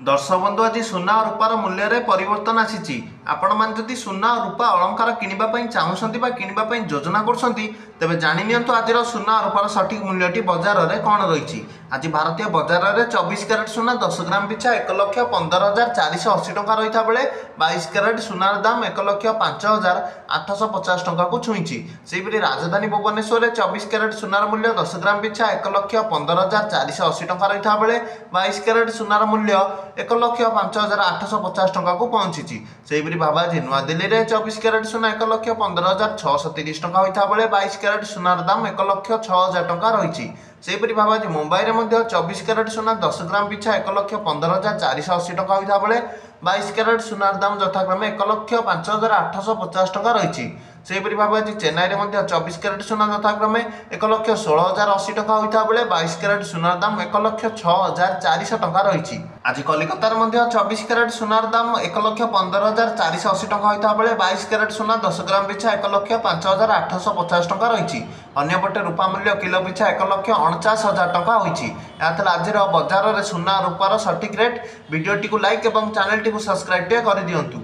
दर्शक बंधु आज सुना और रूपार मूल्य रे परिवर्तन आसी आपण मैंने जदि सुना और रूपा अलंकार किणवाई चाहूँगी किणवाई योजना करछंती तेबे जानि नियंतु आज सुना और रूपार सठिक मूल्यटी बजार में कौन रही। आज भारतीय बजार में 24 क्यारेट सुना 10 ग्राम पिछा 1,15,480 टंका रही बेले 22 क्यारेट सुनार दाम 1,05,850 टंका को छुईची। सेहीपरि राजधानी भुवनेश्वर में 24 क्यारेट सुनार मूल्य 10 ग्राम पिछा 1,15,480 टंका रही बेले 22 क्यारेट सुनार मूल्य 1,05,850 टंका को पहुंची। सेहीपरि भाव आज नुआदिल्ली में 24 क्यारेट सुना 1,15,630 टंका होता बेले 22 क्यारेट सुनार दाम 1,06,000 टंका रही। सेहीपरि भाव आज मुंबई में 24 क्यारेट सुना 10 ग्राम पिछा 1,15,480 टंका होता बेले 22 क्यारेट सुनार दाम यथाक्रमे 1,05,850 टंका रही। सेहीपरि भाव आज चेन्नई में 24 क्यारेट सुना यथाक्रमे 1,16,080 टंका होता बेले 22 क्यारेट सुनार दाम 1,06,400 टंका रही। आज कलिकतार 24 क्यारेट सुनार दाम 1,15,480 टंका होता बेले 22 क्यारेट सुना 10 ग्राम पिछा 1,05,850 टंका रही। अन्यपटे रूपा मूल्य किलो पिछा 1,49,000 टंका होती। आज बजार में सुना रूपार सठिक रेट। वीडियोटी को लाइक और चैनल टी सब्सक्राइब कर दिंतु।